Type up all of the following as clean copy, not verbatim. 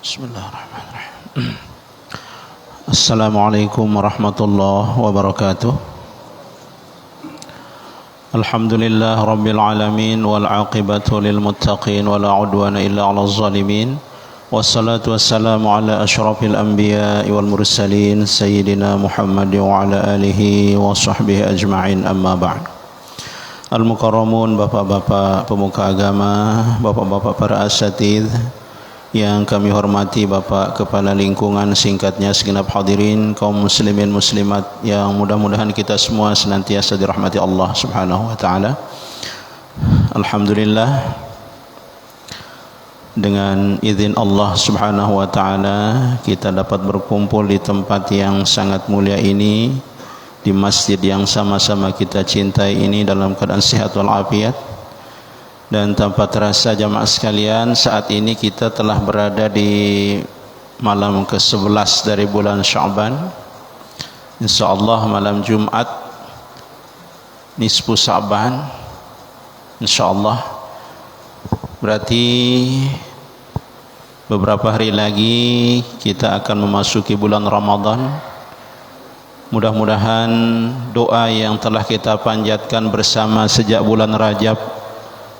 Bismillahirrahmanirrahim. Assalamualaikum warahmatullahi wabarakatuh. Alhamdulillah rabbil alamin wal aqibatu lil muttaqin wala udwana illa 'alal zalimin. Wassalatu wassalamu ala asyrafil anbiya'i wal mursalin sayyidina Muhammad wa ala alihi wa sahbihi ajma'in, amma ba'd. Al-mukarramun, bapak-bapak pemuka agama, bapak-bapak para asatidz yang kami hormati, Bapak Kepala Lingkungan, singkatnya segenap hadirin, kaum muslimin muslimat yang mudah-mudahan kita semua senantiasa dirahmati Allah Subhanahu wa taala. Alhamdulillah, dengan izin Allah Subhanahu wa taala kita dapat berkumpul di tempat yang sangat mulia ini, di masjid yang sama-sama kita cintai ini dalam keadaan sehat walafiat. Dan tanpa terasa jamaah sekalian, saat ini kita telah berada di malam ke-11 dari bulan Sya'ban. InsyaAllah malam Jumat nisfu Sya'ban, InsyaAllah. Berarti beberapa hari lagi kita akan memasuki bulan Ramadan. Mudah-mudahan doa yang telah kita panjatkan bersama sejak bulan Rajab,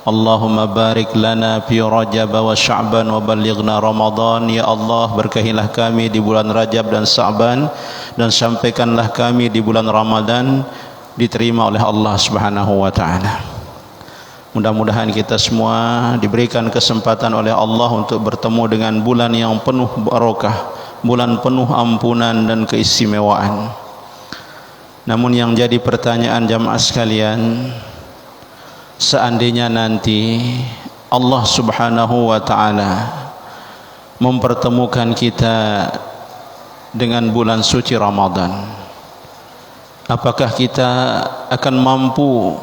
Allahumma barik lana fi Rajab wa Sya'ban wa ballighna Ramadan. Ya Allah, berkahilah kami di bulan Rajab dan Sya'ban, dan sampaikanlah kami di bulan Ramadan diterima oleh Allah Subhanahu wa taala. Mudah-mudahan kita semua diberikan kesempatan oleh Allah untuk bertemu dengan bulan yang penuh barokah, bulan penuh ampunan dan keistimewaan. Namun yang jadi pertanyaan jamaah sekalian, seandainya nanti Allah Subhanahu wa taala mempertemukan kita dengan bulan suci Ramadan, apakah kita akan mampu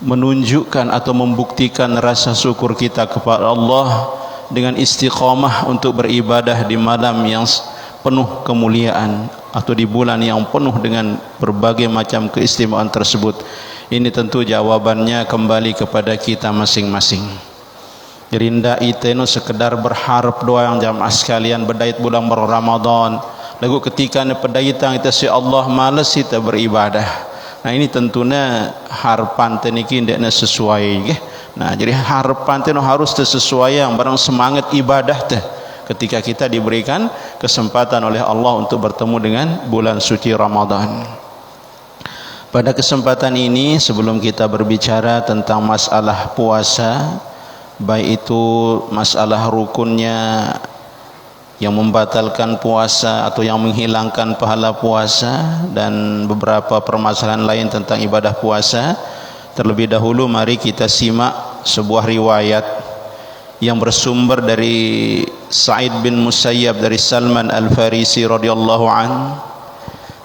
menunjukkan atau membuktikan rasa syukur kita kepada Allah dengan istiqamah untuk beribadah di malam yang penuh kemuliaan atau di bulan yang penuh dengan berbagai macam keistimewaan tersebut? Ini tentu jawabannya kembali kepada kita masing-masing. Jadi ndak iteno sekedar berharap doa yang jamaah sekalian berdait bulan Ramadan, lagu ketika ne pedaitang kita si Allah malas kita beribadah. Nah ini tentunya harapan teniki ndak sesuai nggih. Nah jadi harapan teno harus sesuai yang barang semangat ibadah teh ketika kita diberikan kesempatan oleh Allah untuk bertemu dengan bulan suci Ramadan. Pada kesempatan ini, sebelum kita berbicara tentang masalah puasa, baik itu masalah rukunnya yang membatalkan puasa atau yang menghilangkan pahala puasa, dan beberapa permasalahan lain tentang ibadah puasa, terlebih dahulu mari kita simak sebuah riwayat yang bersumber dari Sa'id bin Musayyab dari Salman Al-Farisi radhiyallahu anhu.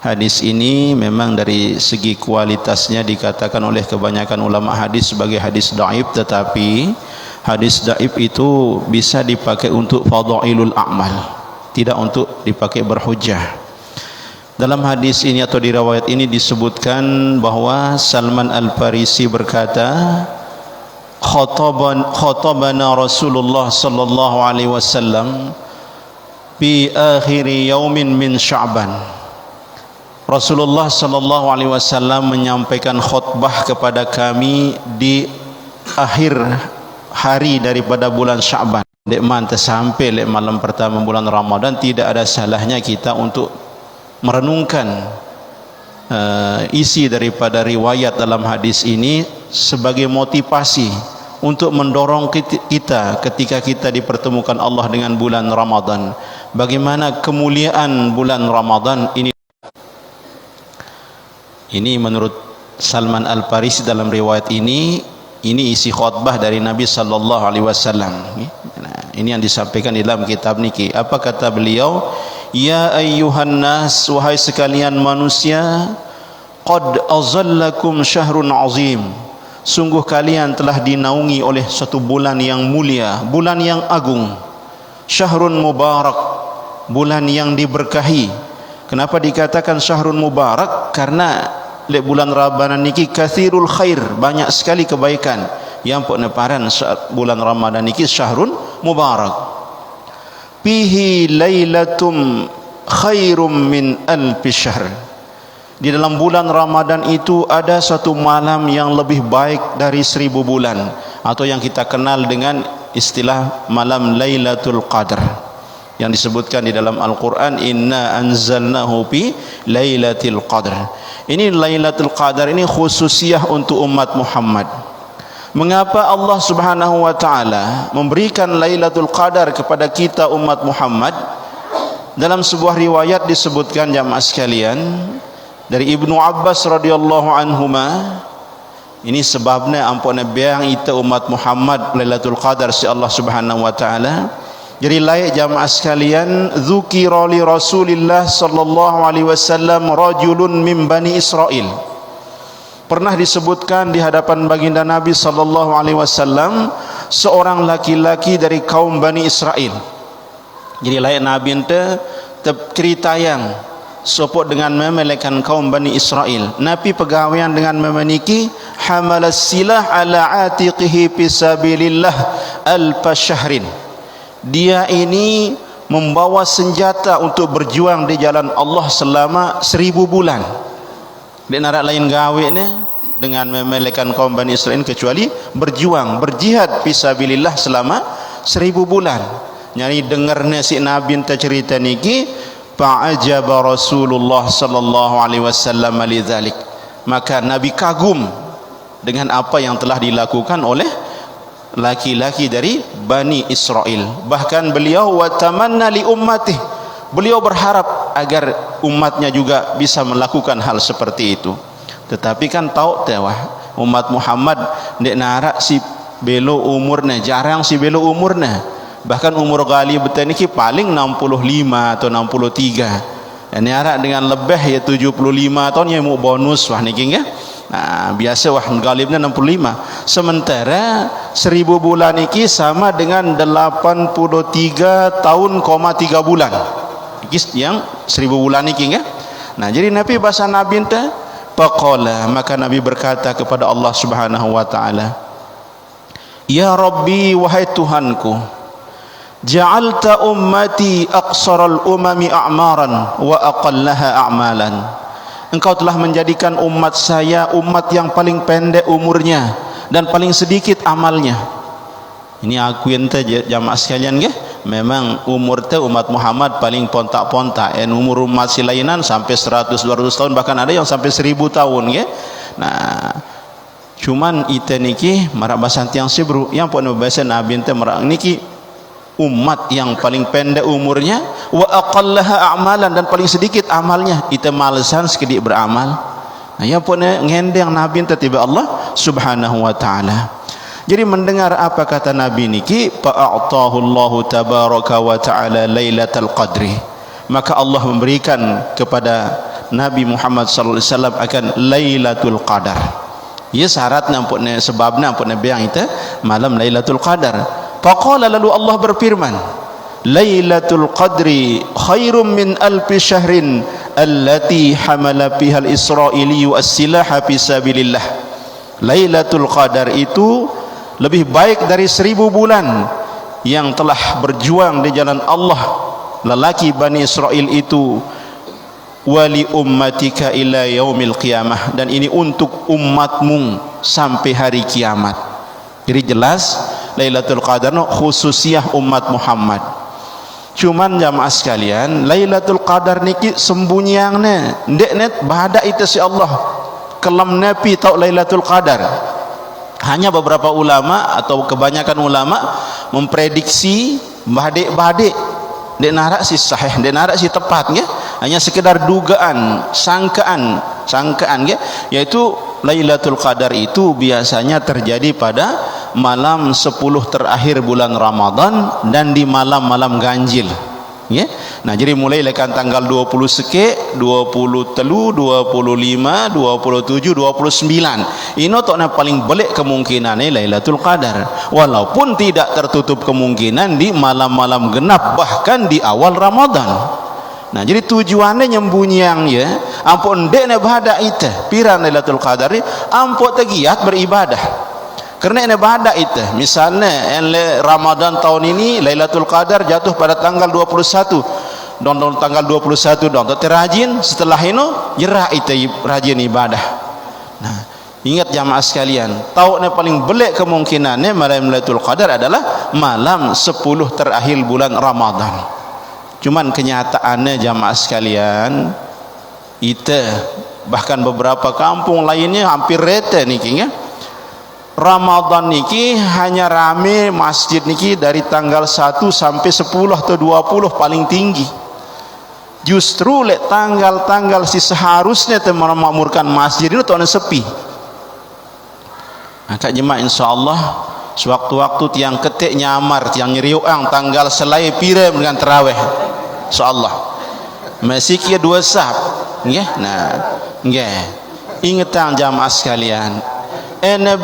Hadis ini memang dari segi kualitasnya dikatakan oleh kebanyakan ulama hadis sebagai hadis dhaif, tetapi hadis dhaif itu bisa dipakai untuk fadhailul a'mal, tidak untuk dipakai berhujjah. Dalam hadis ini atau di riwayat ini disebutkan bahwa Salman Al-Farisi berkata, khatabana Rasulullah sallallahu alaihi wasallam fi akhir yaumin min Sya'ban. Rasulullah sallallahu alaihi wasallam menyampaikan khutbah kepada kami di akhir hari daripada bulan Sya'ban. Dek man sampai lek malam pertama bulan Ramadan, tidak ada salahnya kita untuk merenungkan isi daripada riwayat dalam hadis ini sebagai motivasi untuk mendorong kita ketika kita dipertemukan Allah dengan bulan Ramadan. Bagaimana kemuliaan bulan Ramadan ini. Ini menurut Salman Al-Farisi dalam riwayat ini isi khutbah dari Nabi sallallahu alaihi wasallam. Nah, ini yang disampaikan di dalam kitab niki. Apa kata beliau? Ya ayyuhan nas, wahai sekalian manusia, qad azallakum syahrun azim. Sungguh kalian telah dinaungi oleh satu bulan yang mulia, bulan yang agung. Syahrun mubarak, bulan yang diberkahi. Kenapa dikatakan syahrun mubarak? Karena di bulan Ramadan niki kathirul khair, banyak sekali kebaikan. Yang pun neparan bulan Ramadan niki syahrun mubarak. Fihi lailatum khairum min alfi syahr. Di dalam bulan Ramadan itu ada satu malam yang lebih baik dari 1000 bulan, atau yang kita kenal dengan istilah malam Lailatul Qadar, yang disebutkan di dalam Al-Quran, inna anzalnahu fi Lailatul Qadar. Ini Lailatul Qadar ini khususiyah untuk umat Muhammad. Mengapa Allah Subhanahu wa taala memberikan Lailatul Qadar kepada kita umat Muhammad? Dalam sebuah riwayat disebutkan jamaah sekalian dari Ibnu Abbas radhiyallahu anhuma, ini sebabnya ampun biang itu umat Muhammad Lailatul Qadar si Allah Subhanahu wa taala. Jadi layak jamaah sekalian, dzukira li Rasulillah sallallahu alaihi wasallam rajulun min Bani Israil. Pernah disebutkan di hadapan baginda Nabi sallallahu alaihi wasallam seorang laki-laki dari kaum Bani Israil. Jadi layak Nabi ente cerita yang sopot dengan memelekan kaum Bani Israel. Nabi pegawaian dengan memeniki hamalas silah ala atiqihi fisabilillah al-fashahrin. Dia ini membawa senjata untuk berjuang di jalan Allah selama 1000 bulan. Di narak lain gawe ni dengan memelekan kaum Bani Israel kecuali berjuang, berjihad fisabilillah selama 1000 bulan. Nyari dengarnya si Nabi enta cerita niki, fa'ajaba Rasulullah sallallahu alaihi wasallam lidzalik. Maka Nabi kagum dengan apa yang telah dilakukan oleh laki-laki dari Bani Israel. Bahkan beliau wa tamanna li ummatihi, beliau berharap agar umatnya juga bisa melakukan hal seperti itu. Tetapi kan tahu tewah umat Muhammad ndek narak si belo umurnya, jarang si belo umurnya. Bahkan umur gali betul ni paling 65 atau 63. Ini arak dengan lebih ya 75 tahun yang mau bonus wah niki ya. Nah, biasa wah galibnya 65. Sementara 1000 bulan niki sama dengan 83 tahun, 3 bulan. Iki yang 1000 bulan niki ya. Nah, jadi Nabi bahasa Nabi ente faqala, maka Nabi berkata kepada Allah Subhanahu wa taala, ya Rabbi, wahai Tuhanku, ja'alta ummati aqsaral umami a'maran wa aqallaha a'malan. Engkau telah menjadikan umat saya umat yang paling pendek umurnya dan paling sedikit amalnya. Ini aku ente jamaah sekalian nggih, memang umur teh umat Muhammad paling pontak-pontak. Umur umat si lainan sampai 100 200 tahun, bahkan ada yang sampai 1000 tahun nggih. Nah, cuman ite niki marak basan tiang sibru yang pun bahasa Nabi ente marak niki umat yang paling pendek umurnya wa aqallaha a'malan, dan paling sedikit amalnya. Itu malesan sekedik beramal. Nah, ya pun ngendeng Nabi tiba Allah Subhanahu wa taala. Jadi mendengar apa kata Nabi niki, fa'atahu Allahu tabaraka wa taala lailatul qadri. Maka Allah memberikan kepada Nabi Muhammad sallallahu alaihi wasallam akan Lailatul Qadar. Ya syaratnya ampun sebabnya ampun biang itu malam Lailatul Qadar. Faqala, lalu Allah berfirman, Lailatul Qadri khairum min alfi syahrin allati hamala fiha al-Israiliyu as-silaha fi sabilillah. Lailatul Qadar itu lebih baik dari 1000 bulan yang telah berjuang di jalan Allah lelaki Bani Israel itu. Wali ummatika ila yaumil qiyamah, dan ini untuk umatmu sampai hari kiamat. Jadi jelas Lailatul Qadar khususiyah umat Muhammad. Cuman jamaah sekalian, Lailatul Qadar niki sembunyiannya ndek net bahada itu si Allah kelam nabi tau Lailatul Qadar. Hanya beberapa ulama atau kebanyakan ulama memprediksi badik-badik ndek narak si sahih, ndek narak si tepat ya. Hanya sekedar dugaan, sangkaan sangkaan ya, yaitu Lailatul Qadar itu biasanya terjadi pada malam 10 terakhir bulan Ramadan dan di malam-malam ganjil ya. Nah, jadi mulai lekan tanggal 20 Seke, 20 Telu, 25, 27, 29. Ini tokna paling belik kemungkinannya Lailatul Qadar. Walaupun tidak tertutup kemungkinan di malam-malam genap bahkan di awal Ramadan. Nah, jadi tujuannya nyembunyiang ya, ampun ndekne bahadak itu piran Lailatul Qadar ampun tegiat beribadah. Karena ini ibadah itu, misalnya Ramadan tahun ini Lailatul Qadar jatuh pada tanggal 21, don tanggal 21 don terajin, setelah itu jerah itu rajin ibadah. Nah, ingat jamaah sekalian, tahun yang paling belik kemungkinannya malam Lailatul Qadar adalah malam 10 terakhir bulan Ramadan. Cuman kenyataannya jamaah sekalian, itu bahkan beberapa kampung lainnya hampir rete nih ya. Ramadan niki hanya rame masjid niki dari tanggal 1 sampai 10 atau 20 paling tinggi. Justru lek tanggal-tanggal si seharusnya memakmurkan masjid itu tahun sepi. Maka jemaah insyaallah sewaktu-waktu tiang ketik nyamar tiang nyeriuang tanggal selai pire dengan tarawih. Insyaallah. Masih kia 2 sahab. Nggih. Nah, nggih. Ingatang jamaah sekalian.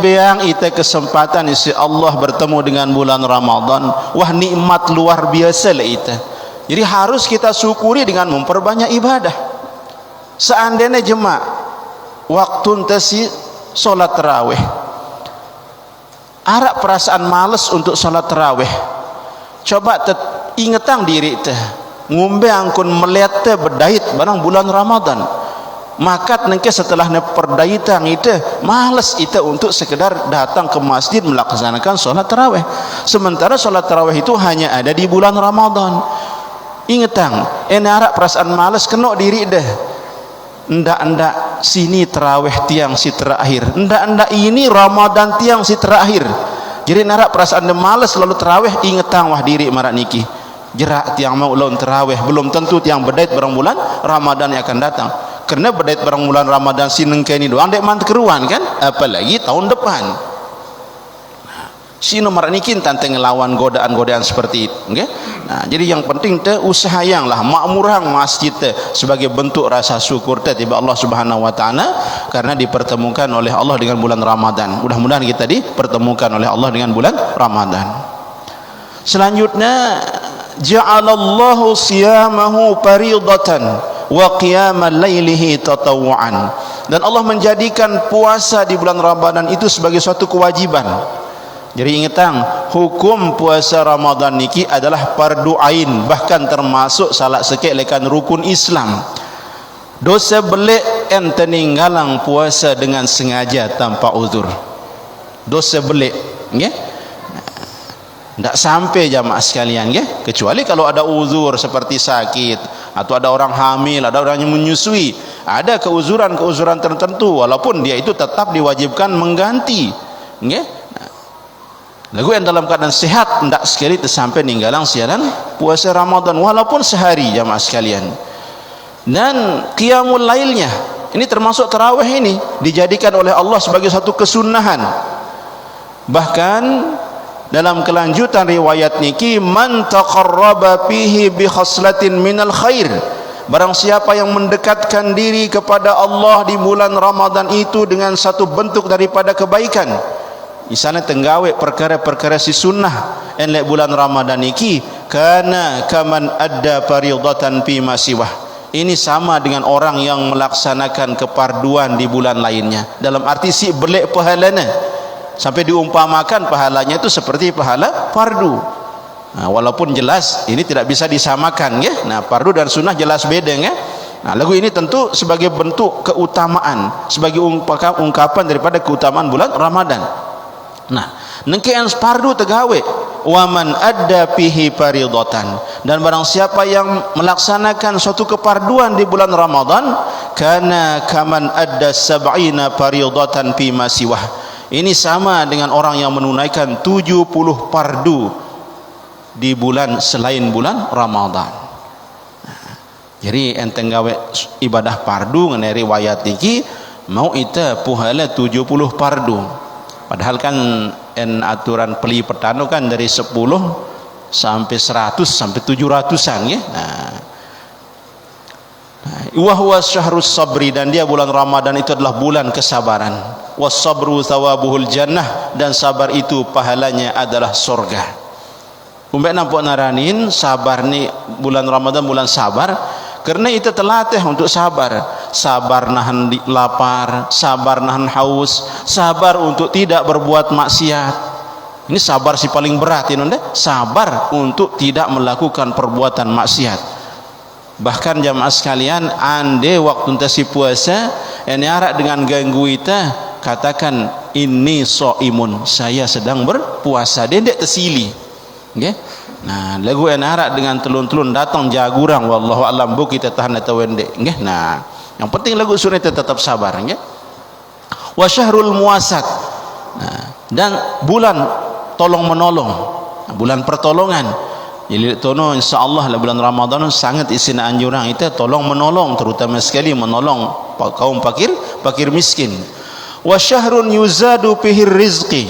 Beang ite kesempatan isi Allah bertemu dengan bulan Ramadan, wah nikmat luar biasa lah ite. Jadi harus kita syukuri dengan memperbanyak ibadah. Seandainya jemaah waktu entesi solat tarawih, arak perasaan males untuk solat tarawih, coba ingetang diri teh ngumbe angkun melihat teh berdait barang bulan Ramadan. Maka nanti setelah perdaitan itu malas itu untuk sekedar datang ke masjid melaksanakan sholat tarawih. Sementara sholat tarawih itu hanya ada di bulan Ramadan. Ingatang, enarak perasaan malas kena diri deh. Ndak sini tarawih tiang si terakhir. Ndak ini Ramadan tiang si terakhir. Jadi narak perasaan malas lalu tarawih, ingatang wah diri marak niki. Jerak tiang mau lawan tarawih belum tentu tiang berdait barang bulan Ramadan yang akan datang. Karena berdait barang bulan Ramadan sinengke ini doang dek mant keruan kan, apalagi tahun depan. Si nomor nikin tante ngelawan godaan-godaan seperti itu, okay? Nah, jadi yang penting teh usaha yang lah makmurang masjid teh sebagai bentuk rasa syukur teh tiba Allah Subhanahu wa taala karena dipertemukan oleh Allah dengan bulan Ramadan. Mudah-mudahan kita dipertemukan oleh Allah dengan bulan Ramadan. Selanjutnya ja'alallahu siyamahu faridatan wa qiyamal lailihi tatawuan, dan Allah menjadikan puasa di bulan Ramadan itu sebagai suatu kewajiban. Jadi ingatang, hukum puasa Ramadan niki adalah fardu ain, bahkan termasuk salah sekek lekan rukun Islam. Dosa belik ente ninggalang puasa dengan sengaja tanpa uzur. Dosa belik, nggih. Tidak sampai jamaah sekalian ya, kecuali kalau ada uzur seperti sakit atau ada orang hamil, ada orang yang menyusui, ada keuzuran tertentu, walaupun dia itu tetap diwajibkan mengganti ya. Lagu yang dalam keadaan sehat tidak sekali tersampai ninggalang siaran puasa Ramadan walaupun sehari jamaah sekalian. Dan qiyamul lailnya ini termasuk tarawih, ini dijadikan oleh Allah sebagai satu kesunahan. Bahkan dalam kelanjutan riwayat niki, man taqarraba fihi bi khaslatin minal khair, barang siapa yang mendekatkan diri kepada Allah di bulan Ramadan itu dengan satu bentuk daripada kebaikan, misalnya tenggawe perkara-perkara si sunnah enlek bulan Ramadan niki, kana kaman adda faridatan fi ma siwah, ini sama dengan orang yang melaksanakan keparduan di bulan lainnya, dalam arti si belek pahalanya sampai diumpamakan pahalanya itu seperti pahala fardu. Nah, walaupun jelas ini tidak bisa disamakan ya. Nah, fardu dan sunnah jelas beda ya. Nah, lagu ini tentu sebagai bentuk keutamaan, sebagai ungkapan daripada keutamaan bulan Ramadan. Nah, nengke yang fardu tegawe, waman adda fihi faridatan, dan barang siapa yang melaksanakan suatu keparduan di bulan Ramadan, kana kaman adda sab'ina faridatan fi ma siwah, ini sama dengan orang yang menunaikan 70 fardu di bulan selain bulan Ramadan. Jadi enteng gawe ibadah fardu ngene riwayat niki mau ita puhala 70 fardu. Padahal kan aturan peli pertanu kan dari 10 sampai 100 sampai 700-an ya. Wa huwa syahrus sabri, dan dia bulan Ramadan itu adalah bulan kesabaran. Was sabru thawabuhul jannah, dan sabar itu pahalanya adalah surga. Umpet nampak naranin sabar ni bulan Ramadan bulan sabar karena itu telatih untuk sabar. Sabar nahan lapar, sabar nahan haus, sabar untuk tidak berbuat maksiat. Ini sabar si paling berat ini, sabar untuk tidak melakukan perbuatan maksiat. Bahkan jamaah sekalian, ande waktu entasi puasa ini arak dengan ganggu kita, katakan ini so'imun, saya sedang berpuasa, dia tidak tersili. Okay? Nah, lagu yang arak dengan telun-telun datang jagurang, wallahu alam bu kita tahan atau wendek. Okay? Nah, yang penting lagu surah itu tetap sabar. Okay? Wa syahrul muasat, nah, dan bulan tolong menolong, bulan pertolongan. Jadi tono insyaallah bulan Ramadan sangat isina anjuran kita tolong menolong, terutama sekali menolong kaum fakir miskin. Wa syahrun yuzadu fihi rizqi,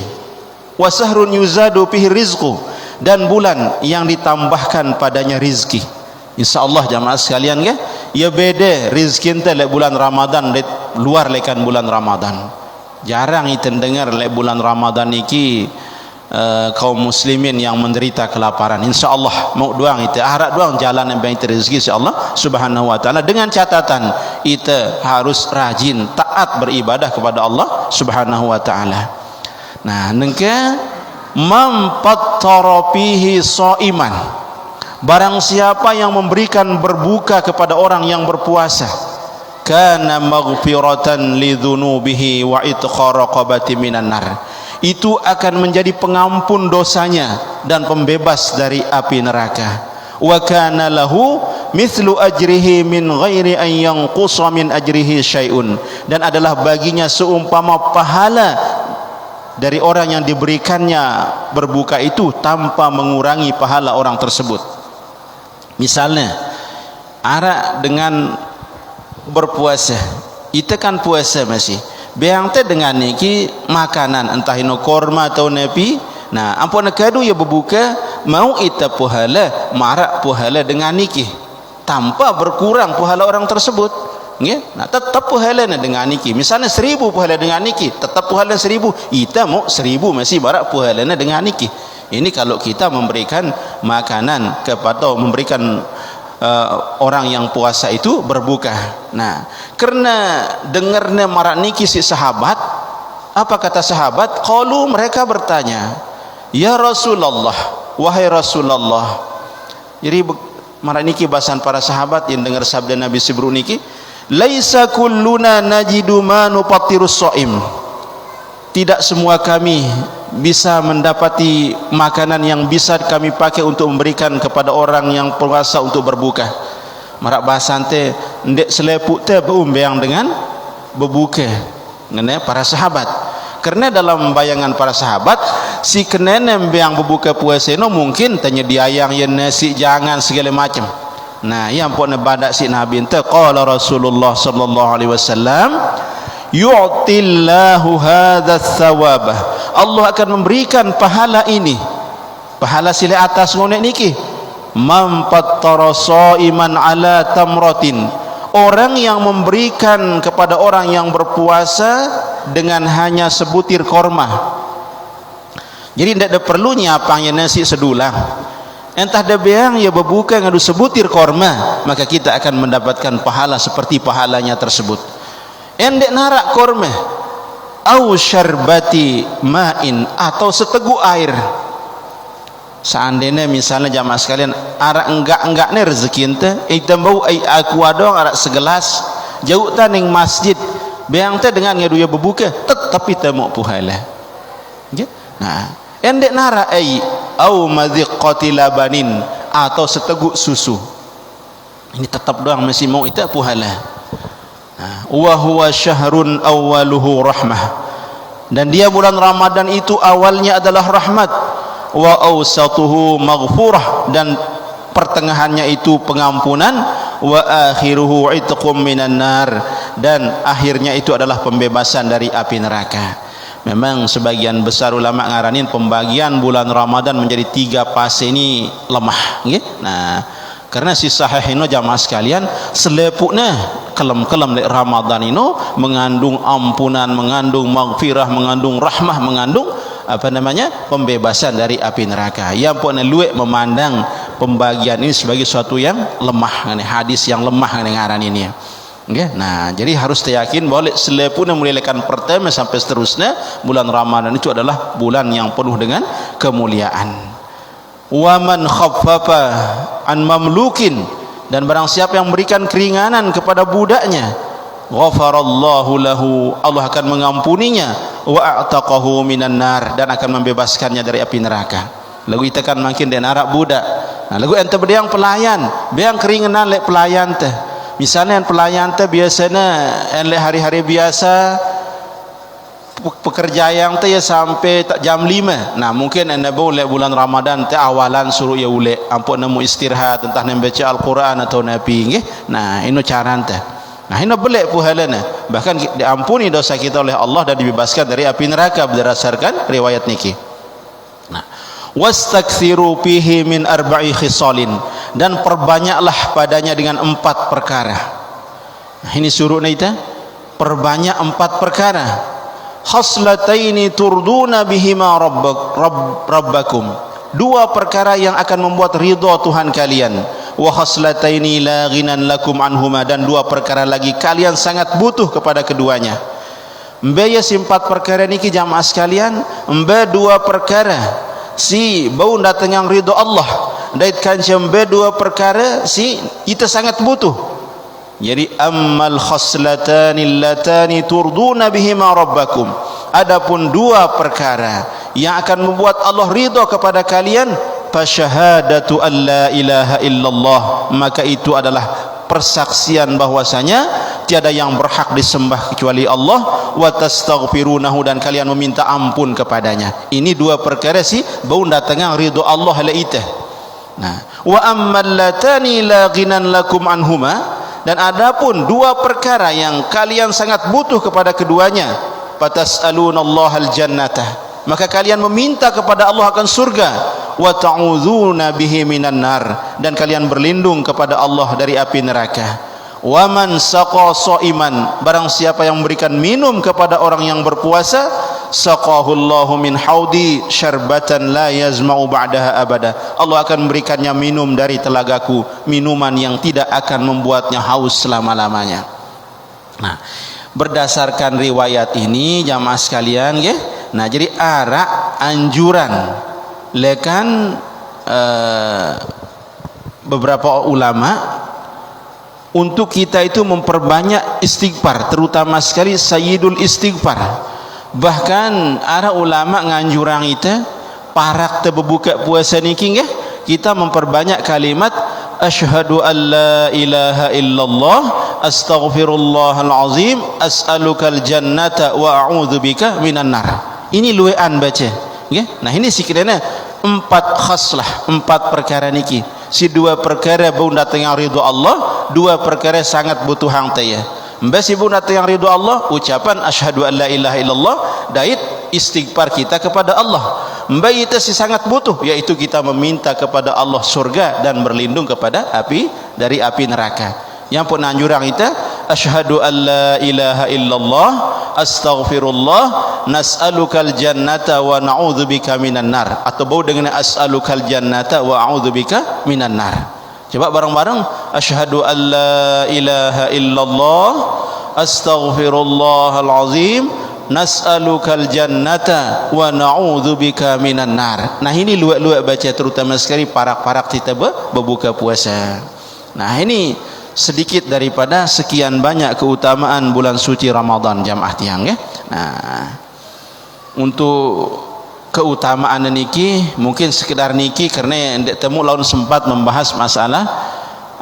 wa syahrun yuzadu fihi rizqu, dan bulan yang ditambahkan padanya rizki. Insyaallah jamaah sekalian ya, ya beda rizki ente le bulan Ramadan luar lekan bulan Ramadan. Jarang kita dengar le bulan Ramadan iki kaum muslimin yang menderita kelaparan. Insyaallah mau doang itu harap doang jalan yang baik rezeki insyaallah subhanahu wa taala, dengan catatan kita harus rajin taat beribadah kepada Allah subhanahu wa taala. Nah, nengke mampattara fihi shaiman, barang siapa yang memberikan berbuka kepada orang yang berpuasa, kana maghfiratan lidzunubihi wa itqa raqabati minan nar, itu akan menjadi pengampun dosanya dan pembebas dari api neraka. Wa kana lahu mithlu ajrihi min ghairi an yanqusa min ajrihi syai'un, dan adalah baginya seumpama pahala dari orang yang diberikannya berbuka itu tanpa mengurangi pahala orang tersebut. Misalnya arak dengan berpuasa, itu kan puasa masih beang teh dengan niki makanan entah ino korma atau napi. Nah, ampun kadu ya berbuka mau ita puhala marak puhala dengan niki tanpa berkurang pahala orang tersebut. Nggih, nah tetap puhala dengan niki. Misalnya 1000 puhala dengan niki, tetap puhala 1000. Ita mau 1000 masih barak puhala dengan niki. Ini kalau kita memberikan makanan kepada memberikan orang yang puasa itu berbuka. Nah, karena dengarnya marak niki si sahabat, apa kata sahabat? Qalu, mereka bertanya, ya Rasulullah, wahai Rasulullah. Jadi marak niki bahasan para sahabat yang dengar sabda Nabi Sibru niki, laisa kulluna najidu ma nufattirus shaim, tidak semua kami bisa mendapati makanan yang bisa kami pakai untuk memberikan kepada orang yang puasa untuk berbuka. Marak bahasan teh ndek selepuk teh beumbeang dengan berbuka ngene para sahabat. Karena dalam bayangan para sahabat si kenene yang berbuka puasa no mungkin tanya diayang ya nasi jangan segala macam. Nah, yang pun badak si Nabi ente qala Rasulullah sallallahu alaihi wasallam, yu'tillahu hadzal thawabah, Allah akan memberikan pahala ini, pahala sila atas ngonek niki, mampattara shaiman ala tamratin, orang yang memberikan kepada orang yang berpuasa dengan hanya sebutir korma. Jadi tidak ada perlu nyiapangnya nasi sedulang, entah ada beang ya berbuka ngadu sebutir korma, maka kita akan mendapatkan pahala seperti pahalanya tersebut. Endek narak korma au syarbati ma'in, atau seteguk air. Seandainya misalnya jamaah sekalian arak enggak nih rezeki ente itambau ai aku adong arak segelas jauh taning masjid beang teh dengan ngaduya berbuka tetap kita mau puhala. Nah, endek narak ai au madhiqati labanin, atau seteguk susu, ini tetap doang masih mau itu puhala. Wa huwa syahrun awwaluhu rahmah, dan dia bulan Ramadan itu awalnya adalah rahmat, wa awsatuhu maghfurah, dan pertengahannya itu pengampunan, wa akhiruhu itqum minan nar, dan akhirnya itu adalah pembebasan dari api neraka. Memang sebagian besar ulama ngaranin pembagian bulan Ramadan menjadi 3 fase ini lemah, nggih. Nah, karena si sahih ini jamaah sekalian selepuknya kelem-kelem di Ramadan ini mengandung ampunan, mengandung maghfirah, mengandung rahmah, mengandung pembebasan dari api neraka. Ya pun luwek memandang pembagian ini sebagai suatu yang lemah, hadis yang lemah ngaran ini. Okay? Nah, jadi harus yakin bahwa selepuknya mulaikan pertama sampai seterusnya bulan Ramadan itu adalah bulan yang penuh dengan kemuliaan. Wa man khaffafa an mamlukin, dan barang siapa yang memberikan keringanan kepada budaknya, ghafarallahu lahu, Allah akan mengampuninya, wa a'taqahu minan nar, dan akan membebaskannya dari api neraka. Lagu kita kan makin dan arak budak. Nah, lagu ente berdang pelayan, beang keringanan lek pelayan teh. Misalnya pelayan teh biasanya lek hari-hari biasa pekerja yang teh ya sampai jam 5. Nah, mungkin anda boleh bulan Ramadan teh awalan suruh ya ule ampun nemu istirahat, entah membaca Al-Qur'an atau nabi nggih. Nah, ini cara teh. Nah, ini boleh puhalana, bahkan diampuni dosa kita oleh Allah dan dibebaskan dari api neraka berdasarkan riwayat niki. Nah, wastakthiru fihi min arba'i khisalin, dan perbanyaklah padanya dengan 4 perkara. Nah, ini suruhnya itu perbanyak 4 perkara. Khaslataini turduna bihima rabbakum, 2 perkara yang akan membuat ridha Tuhan kalian. Wa khaslataini la ghinan lakum anhuma, dan 2 perkara lagi kalian sangat butuh kepada keduanya. Mbaya si 4 perkara niki jamaah sekalian, mbe 2 perkara si bau datang yang ridha Allah, dait kancam mbe 2 perkara si kita sangat butuh. Jadi ammal khaslatani allatani turduna bihima rabbakum, adapun 2 perkara yang akan membuat Allah ridha kepada kalian, fasyahadatu alla ilaha illallah, maka itu adalah persaksian bahwasanya tiada yang berhak disembah kecuali Allah, wa tastaghfirunahu, dan kalian meminta ampun kepadanya. Ini 2 perkara sih bau datangnya ridha Allah la itah. Nah, wa ammal latani la ghinan lakum anhuma, dan adapun 2 perkara yang kalian sangat butuh kepada keduanya, fatas'alunallaha aljannata, maka kalian meminta kepada Allah akan surga, wa ta'udzuna bihi minan nar, dan kalian berlindung kepada Allah dari api neraka. Wa man saqa shaiman, barang siapa yang memberikan minum kepada orang yang berpuasa, saqahullahu min haudi syarbatan la yazma'u ba'daha abada, Allah akan memberikannya minum dari telagaku, minuman yang tidak akan membuatnya haus selama-lamanya. Nah, berdasarkan riwayat ini jamaah sekalian ya, nah jadi arak anjuran lekan beberapa ulama untuk kita itu memperbanyak istighfar, terutama sekali sayyidul istighfar. Bahkan ada ulama nganjurang itu parak terbuka puasa niki nggih, kita memperbanyak kalimat asyhadu an la ilaha illallah astaghfirullahal azim as'alukal jannata wa a'udzubika minan nar. Ini luwean baca nggih. Nah, ini sekiranya 4 khaslah, 4 perkara niki. Si 2 perkara bau datang yang ridha Allah, 2 perkara sangat butuh hang teh ya. Mbasi bau datang yang ridha Allah, ucapan asyhadu an la ilaha illallah, dait istighfar kita kepada Allah. Mbai itu si sangat butuh, yaitu kita meminta kepada Allah surga dan berlindung kepada api dari api neraka. Yang pun anjurang itu asyhadu an la ilaha illallah astaghfirullah nas'alukal jannata wa na'udzubika minan nar, atau bau dengan as'alukal jannata wa a'udzubika minan nar. Coba bareng-bareng, asyhadu an la ilaha illallah astaghfirullahal azim nas'alukal jannata wa na'udzubika minan nar. Nah, ini luak-luak baca terutama sekali parak-parak kita berbuka puasa. Nah, ini sedikit daripada sekian banyak keutamaan bulan suci Ramadan jamaah tiang ya. Nah, untuk keutamaan niki mungkin sekedar niki karena ndak temu lawan sempat membahas masalah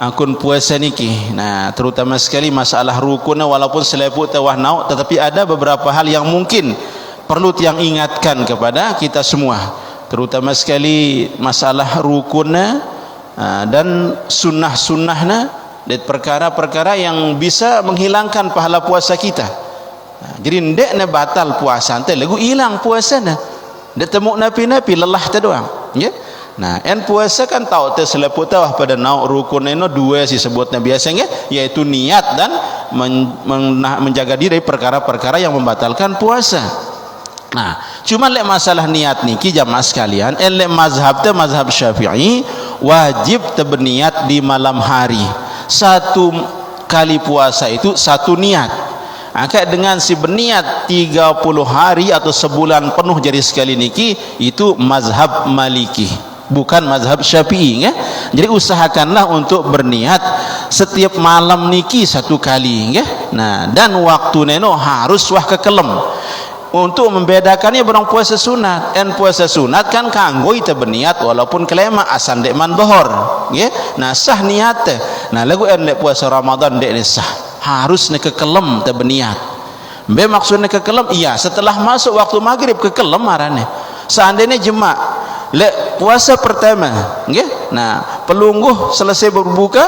akun puasa niki. Nah, terutama sekali masalah rukunnya walaupun seleput tawah nau, tetapi ada beberapa hal yang mungkin perlu tiang ingatkan kepada kita semua, terutama sekali masalah rukunnya dan sunnah-sunnahnya dan perkara-perkara yang bisa menghilangkan pahala puasa kita. Jadi ndak na batal puasa ante lagu hilang puasa na. Ndak temu napi-napi lelah tu doang. Ya. Nah, en puasa kan tahu te seleput tawah pada nauk rukun eno dua si sebutnya biasanya, yaitu niat dan menjaga diri dari perkara-perkara yang membatalkan puasa. Nah, cuma lek masalah niat niki jamaah sekalian, lek mazhab te mazhab Syafi'i wajib te berniat di malam hari. Satu kali puasa itu satu niat. Akak dengan si berniat 30 hari atau sebulan penuh jadi sekali niki itu mazhab Maliki, bukan mazhab Syafi'i ya. Jadi usahakanlah untuk berniat setiap malam niki satu kali ya. Nah, dan waktu neno harus wah kekelem. Untuk membedakannya barang puasa sunat. En puasa sunat kan kanggo ita berniat walaupun kelema asan dek man dohor ya. Nah, sah niat. Nah, lagu en dek puasa Ramadan dek ni sah. Harus ne kekelem te berniat. Be maksudnya kekelem iya setelah masuk waktu maghrib kekelem marane. Seandainya jemaah lek puasa pertama nggih, nah pelungguh selesai berbuka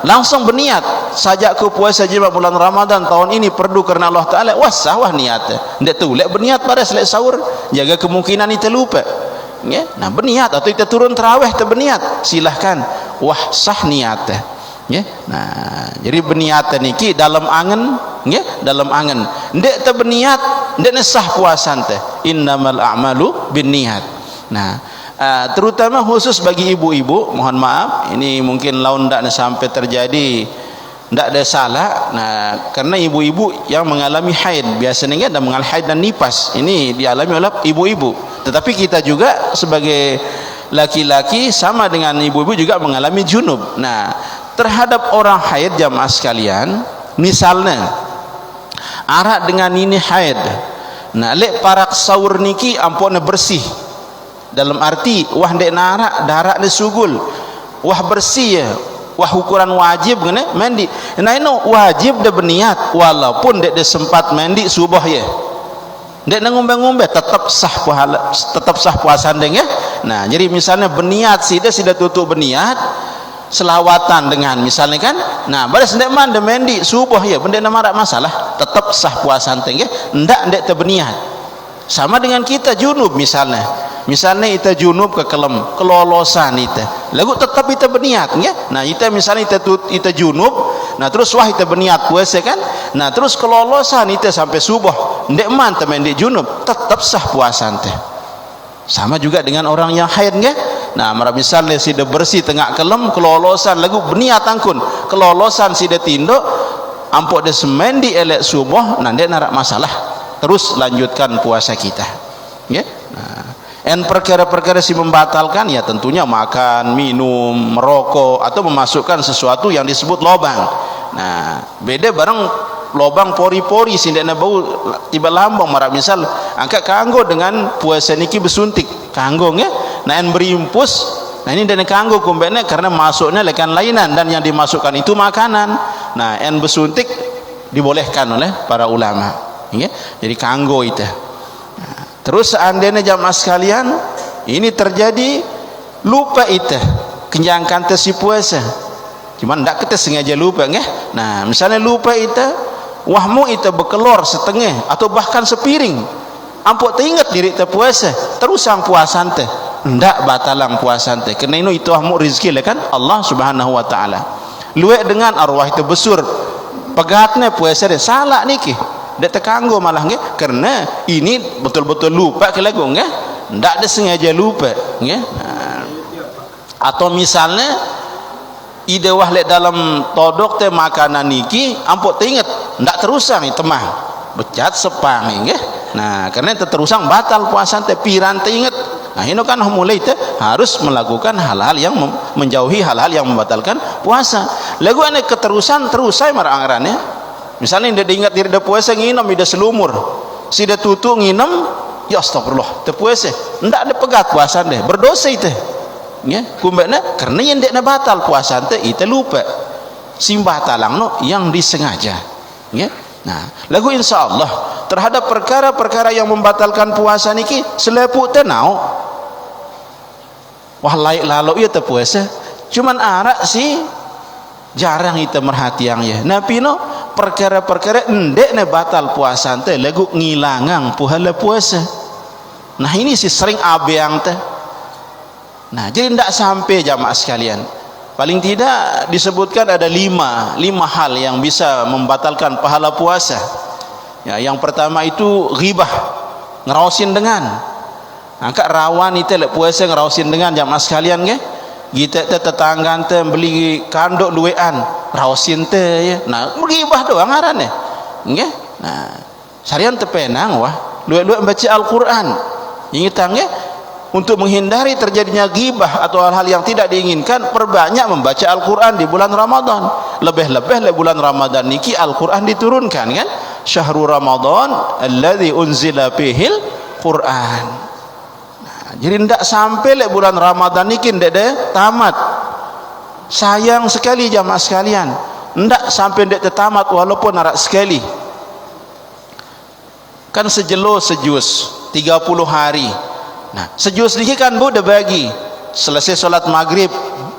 langsung berniat sajak ke puasa jemaah bulan Ramadan tahun ini perdu karena Allah Taala, wah sah wah niat ndak tu lek berniat pada selek sahur jaga kemungkinan itu lupa nggih. Nah berniat atau kita turun tarawih te berniat silahkan wah sah niat nggih. Nah jadi berniat niki dalam angen nggih, dalam angen ndak te berniat ndak sah puasa teh, innamal a'malu binniyat. Nah terutama khusus bagi ibu-ibu, mohon maaf ini mungkin laun tidak sampai terjadi tidak ada salah. Nah karena ibu-ibu yang mengalami haid biasanya ada mengalami haid dan nifas ini dialami oleh ibu-ibu, tetapi kita juga sebagai laki-laki sama dengan ibu-ibu juga mengalami junub. Nah terhadap orang haid jamaah sekalian, misalnya arak dengan ini haid, nah lek parak sahur niki ampun bersih, dalam arti wah dek narak darak ni sugul wah bersih ya, wah ukuran wajib kena mandi. Nah ini wajib dah berniat walaupun dek sempat mandi subuh ya, dek ngombe-ngombe tetap sah pahala, tetap sah puasa deng ya. Nah jadi misalnya berniat sudah tutup berniat selawatan dengan misalnya kan, nah baris dek man dek mandi subuh ya benda namarak masalah tetap sah puasa deng ya, ndak dek berniat. Sama dengan kita junub misalnya kita junub ke kelem kelolosan kita lagu tetap kita berniat ya. Nah kita misalnya kita junub, nah terus wah kita berniat puasa kan, nah terus kelolosan kita sampai subuh ndek man temen ndek junub tetap sah puasa teh. Sama juga dengan orang yang haid ya. Nah misalnya sudah bersih tengah kelem kelolosan lagu berniat angkun kelolosan sudah tinduk ampuk de semendi elek subuh, nah ndek narak masalah terus lanjutkan puasa kita ya. Nah en perkara-perkara si membatalkan ya tentunya makan, minum, merokok atau memasukkan sesuatu yang disebut lobang. Nah beda barang lobang pori-pori sindana bau tiba lambang marak misal angkat kanggo dengan puasa niki bersuntik kanggo ya. Nah en berimpus, nah ini dan kanggo kumbene karena masuknya lekan lainan dan yang dimasukkan itu makanan. Nah en bersuntik dibolehkan oleh para ulama ya. Jadi kanggo itu. Terus seandainya jamaah sekalian ini terjadi lupa itu kenyangkan tesi puasa, cuman ndak kita sengaja lupa nggih. Nah misalnya lupa itu wahmu itu bekelor setengah atau bahkan sepiring ampuk teringat diri te puasa terus sang puasa teh ndak batalang puasa teh karena itu wahmu rezeki lah kan Allah Subhanahu wa taala. Luwe dengan arwah itu besur pegatnya puasa deh salah niki ndak terkanggo malah nggih karena ini betul-betul lupa ke lagu nggih, ndak ada sengaja lupa nggih. Nah, atau misalnya ide wah lek dalam todok teh makanan niki ampuk teringat ndak terusang temah becat sepang nggih. Nah karena terusang batal puasa teh piran teringat. Nah ini kan mulai teh harus melakukan hal-hal yang menjauhi hal-hal yang membatalkan puasa. Lagu ane keterusan terus saya marah anggarannya. Misalnya dia ingat diri dia puasa nginum dia selumur, si dia tutup nginum, ya astagfirullah, dia puasa, ndak ada pegat puasa deh, berdosa itu, ya, kumbena karena yang dia batal puasa itu lupa, simbah talang no yang disengaja, ya. Nah, lagu insya Allah terhadap perkara-perkara yang membatalkan puasa niki selepuk tenau, wah laik lalu ya terpuasa, cuman arak si jarang kita merhatian ya. Nabi no perkara-perkara endek ne batal puasa teh lagu ngilangang pahala puasa. Nah ini sih sering abeang teh. Nah jadi ndak sampai jamaah sekalian. Paling tidak disebutkan ada lima hal yang bisa membatalkan pahala puasa. Ya, yang pertama itu ghibah, ngerausin dengan. Angkat rawan itu lek puasa ngerausin dengan jamaah sekalian ke. Kita tetangga teh beli kandok luwean, rausin teh ya. Nah, ghibah doang ngaranne. Nggih. Nah, sarian teu penang wah, luwe-luwe baca Al-Qur'an. Ingetan nggih, untuk menghindari terjadinya ghibah atau hal-hal yang tidak diinginkan, perbanyak membaca Al-Qur'an di bulan Ramadan. Lebih-lebih le bulan Ramadan niki Al-Qur'an diturunkan kan? Syahrul Ramadan alladzi unzila fihil Qur'an. Nah, jadi ndak sampai le bulan Ramadan niki ndek tamat. Sayang sekali jamaah sekalian. Ndak sampai ndek tamat walaupun arak sekali. Kan sejelo sejus 30 hari. Nah, sejus ini kan bu udah bagi selesai sholat maghrib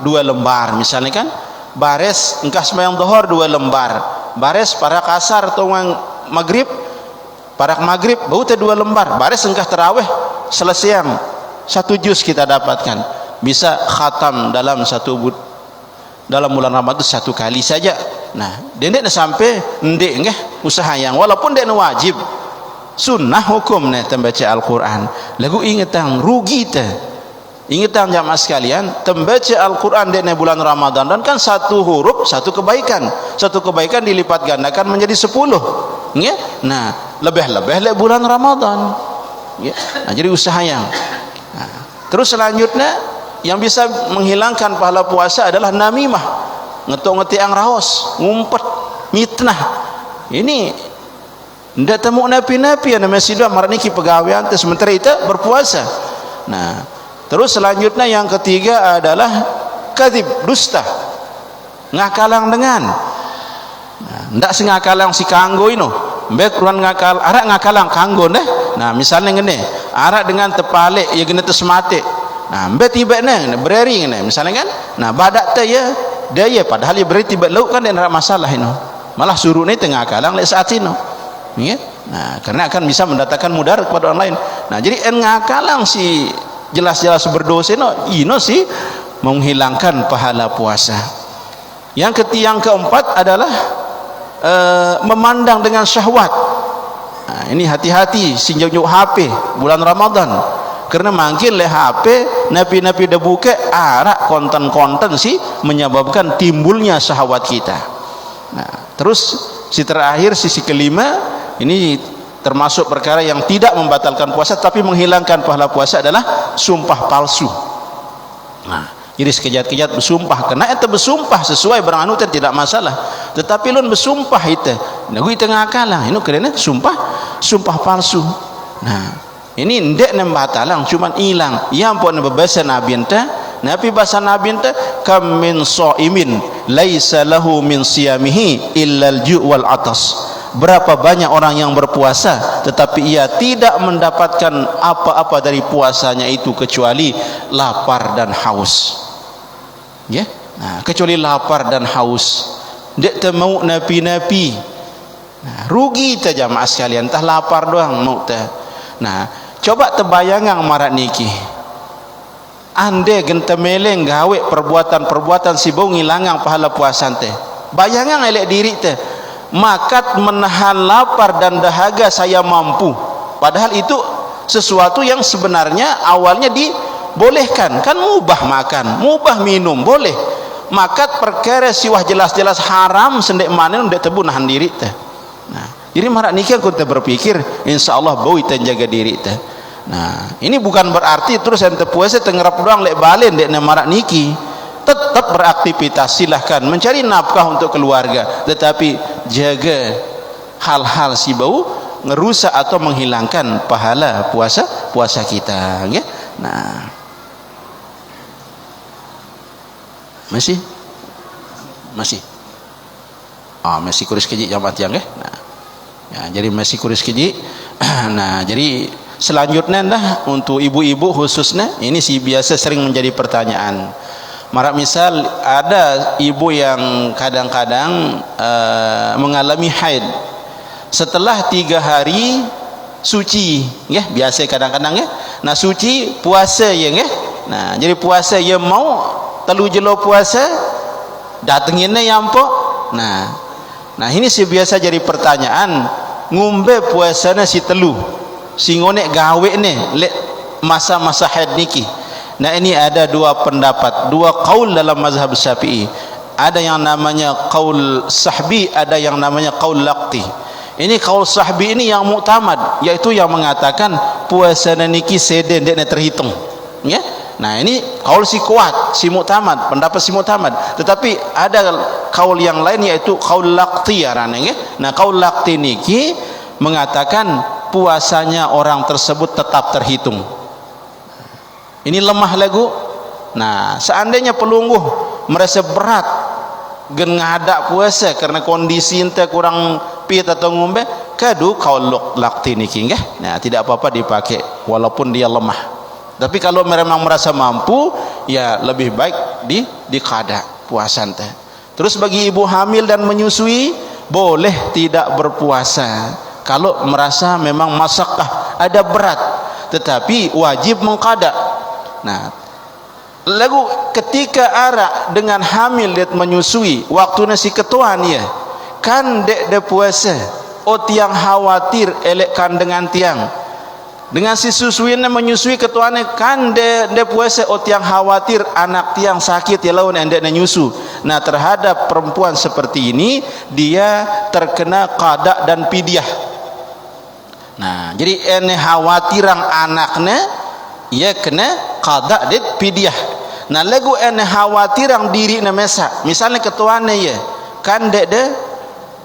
2 lembar misalnya kan, bares engkau sembahyang dhuhur 2 lembar, bares para kasar atau maghrib para maghrib bau teh 2 lembar, bares engkau terawih selesai yang 1 juz kita dapatkan, bisa khatam dalam dalam bulan Ramadan 1 kali saja. Nah, dendek sampai ndek nggih usaha yang walaupun dek wajib sunnah hukum nih tembaca Al-Quran lagu ingetan rugi teh ingetan jamaah sekalian tembaca Al-Quran di bulan Ramadan dan kan 1 huruf 1 kebaikan dilipat gandakan menjadi 10 ya? Nah lebih-lebih le bulan Ramadan ya? Nah, jadi usaha yang terus selanjutnya yang bisa menghilangkan pahala puasa adalah namimah, ngetok-ngetik ang raos, ngumpet, mitnah. Ini ndak temu napi-napi yang namanya sidang maraniki pegawaian teh sementara itu berpuasa. Nah, terus selanjutnya yang ketiga adalah kadzib, dusta. Ngakalang dengan. Nah, ndak si ngakalang si kanggo ino. Mbek ruan ngakal, arak ngakalang kanggo deh. Nah, misalnya ngene, arak dengan tepalik ya gene tes mate. Nah, mbek tiba ne bereri ngene, misalnya kan. Nah, badak teh ya dia padahal ya beri tiba lauk kan ada masalah ino. Malah suruh ni tengah kalang lek saat ino. Ya? Nah, karena akan bisa mendatangkan mudarat kepada orang lain. Nah, jadi ngakalang si jelas-jelas berdosa ino sih menghilangkan pahala puasa. Yang keempat adalah memandang dengan syahwat. Nah, ini hati-hati sinjau HP bulan Ramadan. Karena mungkin le HP napi-napi dah buka arak konten-konten sih menyebabkan timbulnya syahwat kita. Nah, terus si terakhir sisi kelima ini termasuk perkara yang tidak membatalkan puasa tapi menghilangkan pahala puasa adalah sumpah palsu. Nah, jadi sekejap-kejap bersumpah, kena itu bersumpah sesuai barang anu tidak masalah. Tetapi lun bersumpah itu, nah gue tengah kalah, ini kerana sumpah palsu. Nah, ini ndek nembatalang cuman hilang. Yang pun berbahasa Nabi ente, Nabi bahasa Nabi ente kam min shaimin laisa lahu min siyamihi illa al-ju' wal atas. Berapa banyak orang yang berpuasa tetapi ia tidak mendapatkan apa-apa dari puasanya itu kecuali lapar dan haus. Ya? Nah, kecuali lapar dan haus. Dek temu napi-napi. Nah, rugi teh jamaah sekalian, tah lapar doang mau teh. Nah, coba terbayangan marak niki. Ande gente meleng gawe perbuatan-perbuatan si bau ngilangang pahala puasa teh. Bayangan elek diri teh. Makat menahan lapar dan dahaga saya mampu, padahal itu sesuatu yang sebenarnya awalnya dibolehkan kan, mubah makan, mubah minum boleh. Makat perkara siwah jelas-jelas haram sendek mana ndek tebu nahan diri teh. Nah, jadi marak niki aku teh berpikir insyaallah bau ite jaga diri teh. Nah, ini bukan berarti terus ente puasa tengerap doang lek balen ndek marak niki. Tetap beraktivitas, silahkan mencari nafkah untuk keluarga, tetapi jaga hal-hal si bau ngerusak atau menghilangkan pahala puasa kita ya. Nah, masih masih kuris keji jamaah tiang ya. Nah, ya, jadi masih kuris keji. Nah, jadi selanjutnya dah untuk ibu-ibu khususnya ini sih biasa sering menjadi pertanyaan. Marak misal ada ibu yang kadang-kadang mengalami haid. Setelah 3 hari suci, ya biasa kadang-kadang ya. Nah suci puasa ya, ya. Nah jadi puasa ya mau telu jelo puasa datenginnya yampok. Nah ini sih biasa jadi pertanyaan, ngumbe puasanya si telu, si ngonek gawe nih lek masa-masa haid niki. Nah ini ada 2 pendapat, 2 qaul dalam mazhab Syafi'i. Ada yang namanya qaul sahbi, ada yang namanya qaul laqti. Ini qaul sahbi ini yang muktamad, yaitu yang mengatakan puasa niki seden dek terhitung, ya. Nah ini qaul si kuat, si muktamad, pendapat si muktamad. Tetapi ada qaul yang lain yaitu qaul laqti ya raneng, ya. Nah qaul laqti niki mengatakan puasanya orang tersebut tetap terhitung. Ini lemah lagu. Nah seandainya pelungguh merasa berat gen ngadak puasa karena kondisi ente kurang pit atau ngombe, kadu qaul laqti niki nggih. Nah tidak apa-apa dipakai walaupun dia lemah. Tapi kalau memang merasa mampu, ya lebih baik dikada puasa ente. Terus bagi ibu hamil dan menyusui boleh tidak berpuasa kalau merasa memang masakkah ada berat, tetapi wajib mengqada. Nah lagu ketika arak dengan hamil dia menyusui waktu nasi ketuan ya kan dek de puasa, oh tiang khawatir elek kandengan tiang dengan si susuinnya menyusui ketuannya kan de puasa, oh tiang khawatir anak tiang sakit ya lawan endek nyusu. Nah terhadap perempuan seperti ini dia terkena qada dan pidyah. Nah jadi ene khawatirang anaknya ia kena qada dan pidyah. Nah lagu ene khawatirang diri na mesa, misalnya ketuane ya kan dek de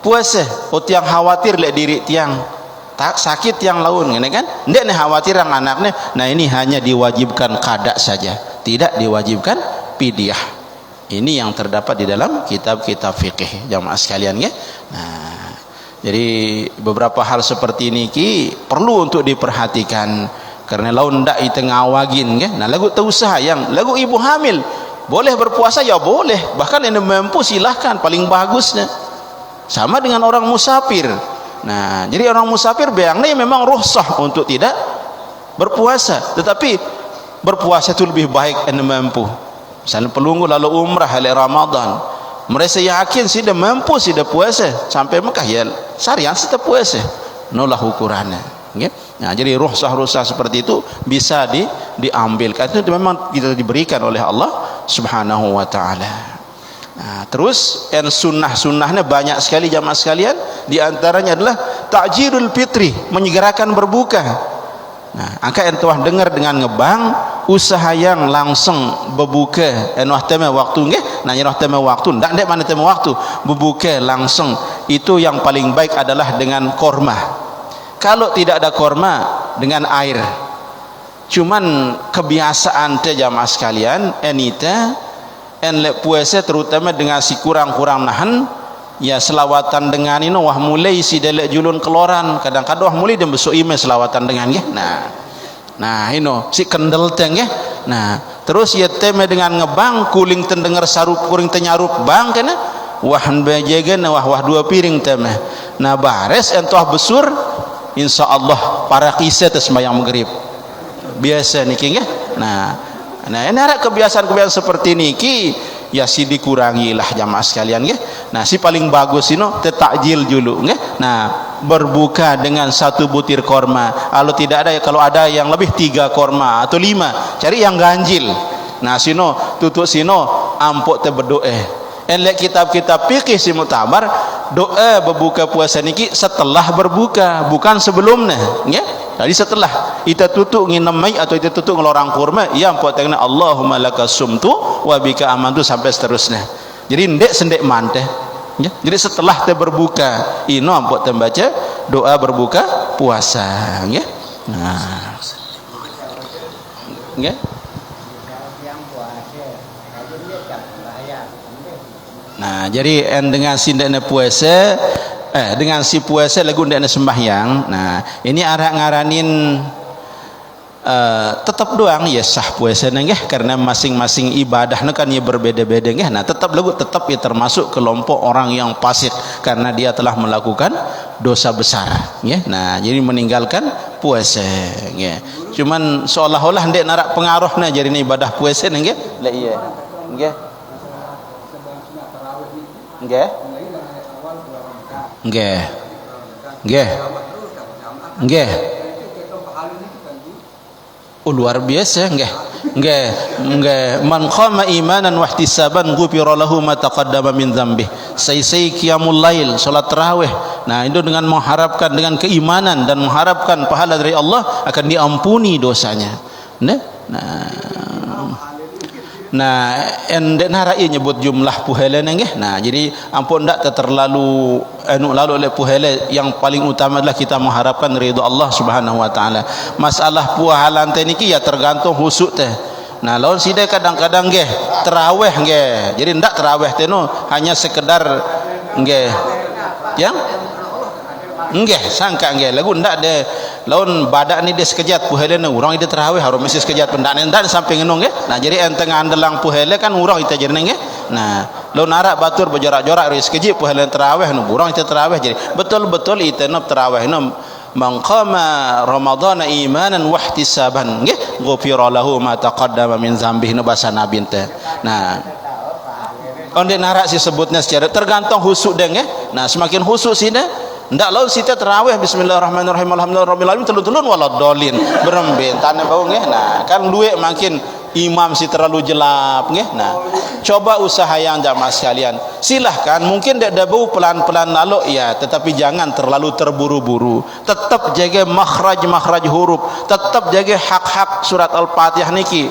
puasa, oh tiang khawatir lek diri tiang tak sakit yang laun ngene kan, ndek ne khawatirang anaknya. Nah ini hanya diwajibkan qada saja, tidak diwajibkan pidyah. Ini yang terdapat di dalam kitab-kitab fikih jamaah sekalian ya. Nah jadi beberapa hal seperti ini perlu untuk diperhatikan karena laun ndak ite ngawagin ya. Nah lagu teu usaha yang lagu ibu hamil boleh berpuasa ya boleh, bahkan yang mampu silahkan, paling bagusnya sama dengan orang musafir. Nah jadi orang musafir bayangnya memang rukhsah untuk tidak berpuasa, tetapi berpuasa itu lebih baik yang mampu. Misalnya pelunggu lalu umrah hari Ramadan, mereka yakin sudah mampu sudah puasa sampai Mekah ya sarian sudah puasa nolah ukurannya ya. Nah jadi rukhsah-rukhsah seperti itu bisa diambil, karena itu memang kita diberikan oleh Allah Subhanahu wa taala. Nah, terus sunnah-sunnahnya banyak sekali jamaah sekalian, di antaranya adalah ta'jilul fitri, menyegerakan berbuka. Nah, angka yang telah dengar dengan ngebang usaha yang langsung berbuka enuh tema waktu nggih. Nah enuh tema waktu ndak mana tema waktu berbuka langsung itu yang paling baik adalah dengan korma. Kalau tidak ada korma dengan air. Cuman kebiasaan teh jamaah sekalian enita enlek puasa terutama dengan si kurang-kurang nahan ya selawatan dengan ini wah mulai si delek julun keloran kadang-kadang wah mulai dan besok ime selawatan dengan ya. Nah ini si kendel teng ya. Nah terus ya teme dengan ngebang kuling tendengar sarup kuring tenyarup bang kena wah bejagan wah 2 piring teme. Nah bares entoh besur insya Allah para kisah sembahyang maghrib biasa niki ya. Nah ini ada kebiasaan-kebiasaan seperti niki ya si dikurangi lah jamaah sekalian ya. Nah si paling bagus ini takjil dulu ya. Nah berbuka dengan 1 butir korma, kalau tidak ada ya, kalau ada yang lebih 3 korma atau 5 cari yang ganjil. Nah sino tutup sino ampok te berdoa. Enlek kitab-kitab fikih si mutabar doa berbuka puasa niki setelah berbuka bukan sebelumnya ya. Jadi setelah kita tutup nginemai atau kita tutup ngelorang kurma ya ampun tengna Allahumma lakas sumtu wa bika amantu sampai seterusnya. Jadi ndek sendek manteh ya. Jadi setelah te berbuka ino ampun te baca doa berbuka puasa ya. Nah ya. Nah jadi dengan si ndekne puasa dengan si puasa lagu ndekne sembahyang. Nah ini arah ngaranin tetap doang ya sah puasa nggih karena masing-masing ibadah kan ya berbeda-beda nggih. Nah tetap ya termasuk kelompok orang yang fasik karena dia telah melakukan dosa besar nggih. Nah jadi meninggalkan puasa nggih. Cuman seolah-olah ndek narak pengaruhna jadi ibadah puasa nggih. Lah iya nggih. Nggih. Nggih. Nggih. Nggih. Luar biasa nggih man qama imanan wa ihtisaban ghufira lahu ma taqaddama min dzambih. Sai qiyamul lail, salat tarawih. Nah itu dengan mengharapkan dengan keimanan dan mengharapkan pahala dari Allah akan diampuni dosanya. Nah endek narai nyebut jumlah puhala nggih. Nah jadi ampun ndak terlalu lalu oleh puhala, yang paling utama adalah kita mengharapkan ridha Allah Subhanahu wa taala. Masalah puhala niki ya tergantung husuk teh. Nah lawan sida kadang-kadang nggih tarawih nggih. Jadi ndak tarawih teh hanya sekedar nggih yang nggih sangka nggih lagu ndak de lawan badak ni dia sekejat puhelena urang ide tarawih harus mesti sekejat pendak ndak sampai ngenong nggih. Nah jadi enteng andelang puhele kan urang ite jereng nggih. Nah lawan arak batur berjorak-jorak ris sekejit puhelena tarawih urang ite tarawih. Jadi betul-betul ite nop tarawih man qama ramadhana imanan wa ihtisaban nggih ghufira lahu ma taqaddama min dzambih bahasa nabi teh. Nah onde narak si sebutnya secara tergantung husuk deh nggih. Nah semakin husuk sini ndak lalu sita tarawih bismillahirrahmanirrahim alhamdulillahirabbil alamin telun-telun waladhdallin berembin tane bau nggih. Nah kan luwe makin imam si terlalu jelap nggih. Nah coba usaha yang jamaah sekalian, silahkan mungkin dak bau pelan-pelan lalu ya, tetapi jangan terlalu terburu-buru. Tetap jaga makhraj huruf, tetap jaga hak-hak surat al-fatihah niki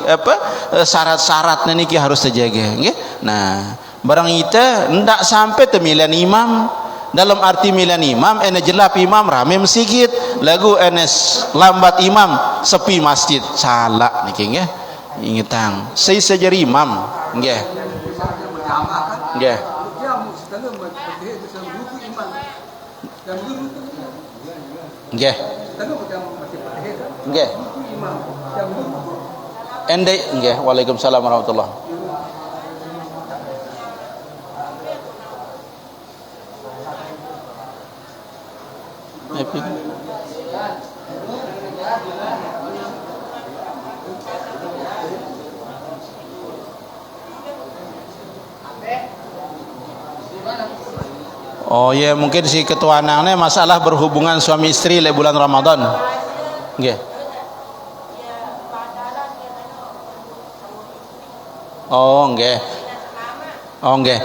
syarat-syarat niki harus terjaga nggih. Nah barang ita ndak sampai temilian imam. Dalam arti milan imam ene jelap imam rame masjid, lagu ene lambat imam sepi masjid, salah niki nggih. Ingetang saya sejari imam nggih nggih nggih nggih ende nggih. Waalaikumsalam warahmatullahi. Oh ya mungkin si ketua anaknya masalah berhubungan suami istri le bulan Ramadan nggih. Oh nggih. Oh nggih.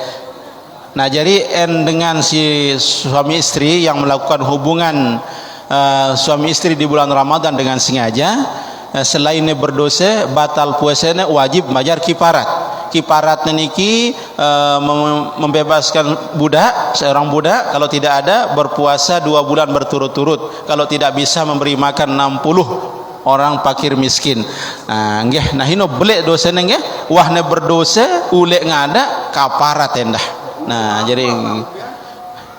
Nah jadi dengan si suami istri yang melakukan hubungan suami istri di bulan Ramadan dengan sengaja, selain berdosa batal puasanya wajib bayar kifarat. Kifaratnya niki membebaskan budak, seorang budak, kalau tidak ada berpuasa 2 bulan berturut-turut, kalau tidak bisa memberi makan 60 orang fakir miskin. Nggih nah hino belek dosane nggih, wahne berdosa ulek ngada kafarat endah. Nah jadi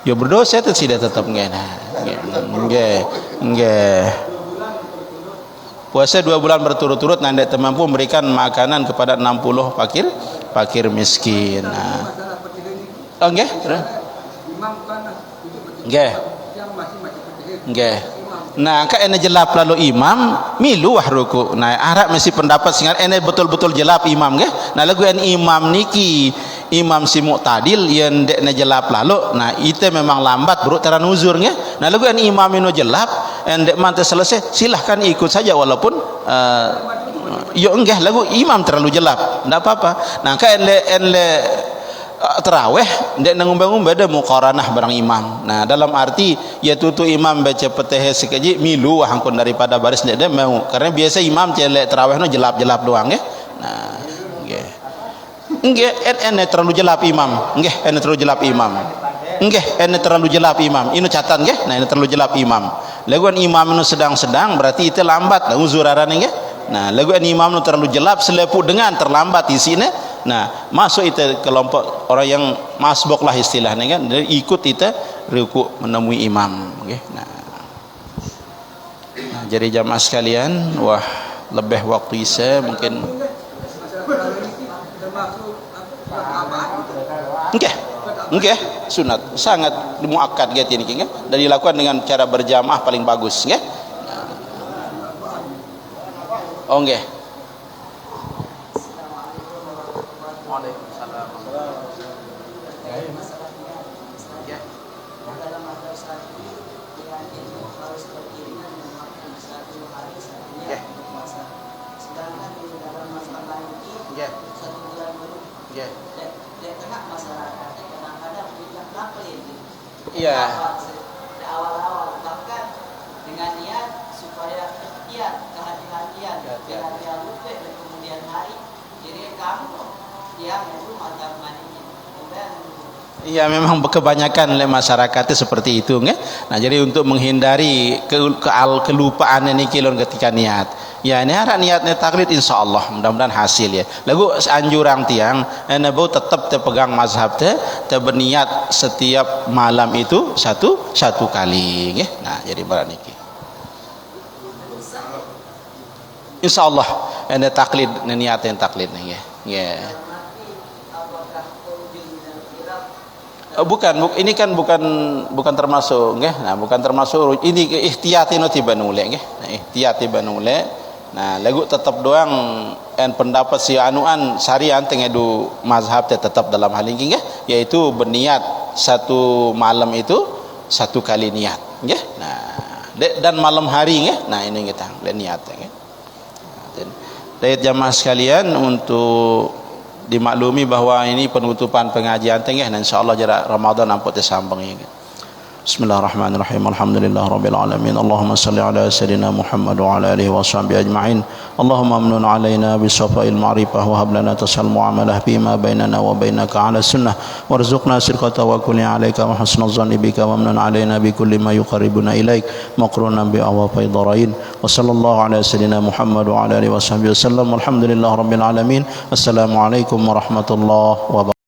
yo berdosa itu tidak tetap nggih. Nah nggih puasa 2 bulan berturut-turut nanti mampu memberikan makanan kepada 60 fakir miskin. Nah oh nggih nggih nggih. Nah kan ene jelap lalu imam milu wah ruku. Nah arab mesti pendapat singan ene betul-betul jelap imam nggih. Nah lagu ene imam niki imam si muqtadil yang dekne jelap lalu, nah itu memang lambat bro taran uzur nggih. Nah lagu ene imam ino jelap endek mante selesai silahkan ikut saja walaupun yo enggak lagu imam terlalu jelap ndak apa-apa. Nah kan ene tarawih ndek ngumbe-ngumbe ada muqaranah barang imam. Nah dalam arti ya tutu imam baca peteh sekeji milu hangkon daripada baris ndek mau, karena biasa imam celek tarawih no jelap-jelap doang nggih. Nah nggih nggih ene terlalu jelap imam nggih, ene terlalu jelap imam nggih, ene terlalu jelap imam inu catat nggih. Nah ene terlalu jelap imam laguan imam inu sedang-sedang berarti itu lambat lah uzur arane nggih. Nah laguan imam inu terlalu jelap selepu dengan terlambat di sini. Nah masuk itu kelompok orang yang masbuk lah istilahnya kan, ikut itu ruku menemui imam nggih. Nah jadi jamaah sekalian, wah lebih waktu isya mungkin. Oke, sunat sangat muakkad gitu ini, dan dilakukan dengan cara berjamaah paling bagus, nggih. Oh nggih. Iya. Awal-awal bahkan dengan niat supaya ikhtiar, kehati-hatian, biar lupa dan kemudian hari jadi kamu yang itu mata maninya. Iya, memang kebanyakan oleh masyarakatnya seperti itu, nggih. Nah, jadi untuk menghindari kelupaan ini kilon ketika niat. Ya, ini harap niatnya taklid insyaallah mudah-mudahan hasil ya. Lagu anjuran tiang bau tetap terpegang mazhab teh berniat setiap malam itu satu kali, nggih. Nah, jadi barang niki. Insyaallah anda taklid niat yang taklid nggih. Nggih. Ini kan bukan termasuk nggih. Nah, bukan termasuk ini ihtiyati no tiba nule nggih. Nah, ihtiyati banule. Nah, lagu tetap doang pendapat si anuan syariat tengedu mazhab tetap dalam hal ini nggih, yaitu berniat satu malam itu satu kali niat nggih. Nah, dan malam hari nggih. Nah, ini kita niat nggih. Nah, jamaah sekalian untuk dimaklumi bahwa ini penutupan pengajian tengah dan insyaallah jarak Ramadan nampak tersambung ya. Bismillahirrahmanirrahim. Alhamdulillahirabbil alamin. Allahumma shalli ala sayidina Muhammad wa ala alihi washabbihi ajma'in. Allahumma amnun alaina bisafa'il ma'rifah wa hab lana tasal muamalah bima bainana wa bainaka ala sunnah warzuqna sirqa tawakkuli alayka wa husnul dhanni bika wa amnun alaina bi kulli ma yuqarribuna ilaik maqrunan bi awafai darain. Wa sallallahu ala sayidina Muhammad wa ala alihi washabbihi wasallam. Alhamdulillahirabbil alamin. Assalamualaikum warahmatullahi wabarakatuh.